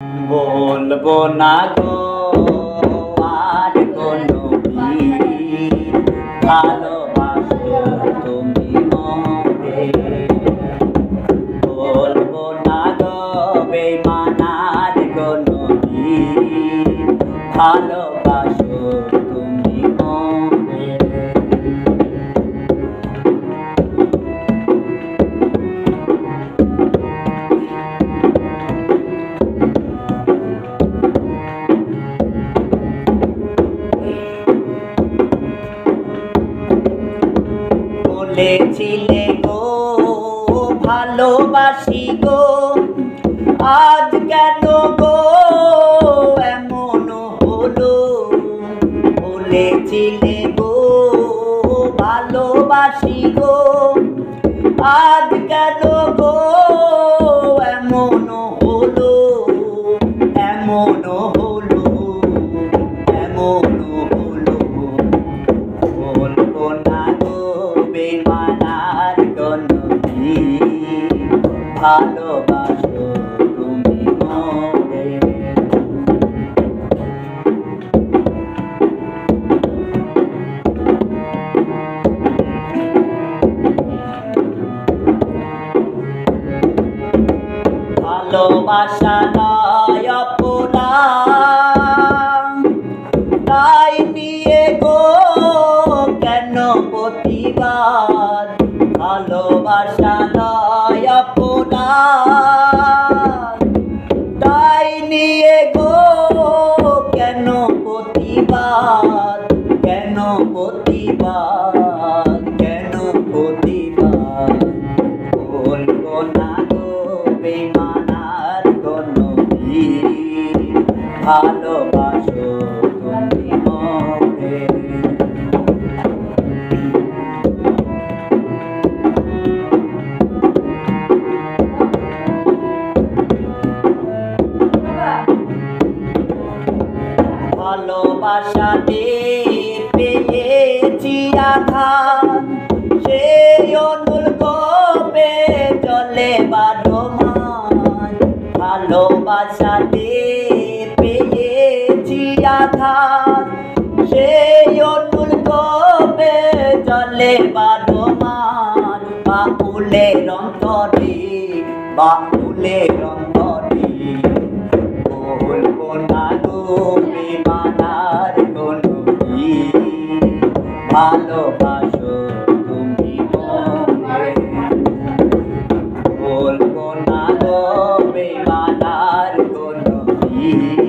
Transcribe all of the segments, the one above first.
বলবো না গো আর কোনো দিন ভালোবাসো তুমি মনে। বলবো না গো বেঈমান আর কোনো দিন ভালোবাসো তুমি মনে। বলেছিলে গো ভালোবাসি গো, আজ কেন গো এমন হলো। বলেছিলে গো ভালোবাসি গো, আজ কেন গো এমন হলো। এমন হলো, এমন হলো। বলবো না গো বেঈমান আর কোনো দিন ভালোবাসো তুমি মনে। ভালোবাসা নয় অপরাধ, তাই নিয়ে গো কেন প্রতিবাদ। ভালোবাসা নয় অপরাধ, তাই নিয়ে গো কেন প্রতিবাদ। কেন প্রতিবাদ, কেন প্রতিবাদ। বলবো না গো বেঈমান আর কোনো দিন ভালোবাসো তুমি মনে। ভালোবাসাতে পেয়েছি আঘাত, সেই অনুল্পে চলে বারমান। ভালোবাসাতে পেয়েছি আঘাত, সেই অনুল্পে চলে বারমান। বাউলের অন্তরে, বাউলের অন্তরে। বলবো না গো বেঈমান আর কোনো দিন ভালোবাসো তুমি মনে। বলবো না গো বেঈমান আর কোনো দিন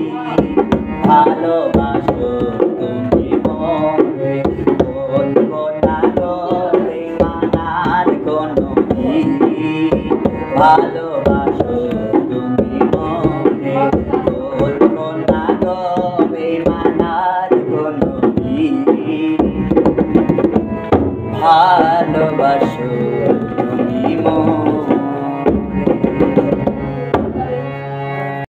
ভালোবাসো তুমি মনে। বলবো না গো বেঈমান আর কোনো দিন ভালোবাসো তুমি মনে। বলবো না গো বেঈমান আর কোনো দিন ভালোবাসো।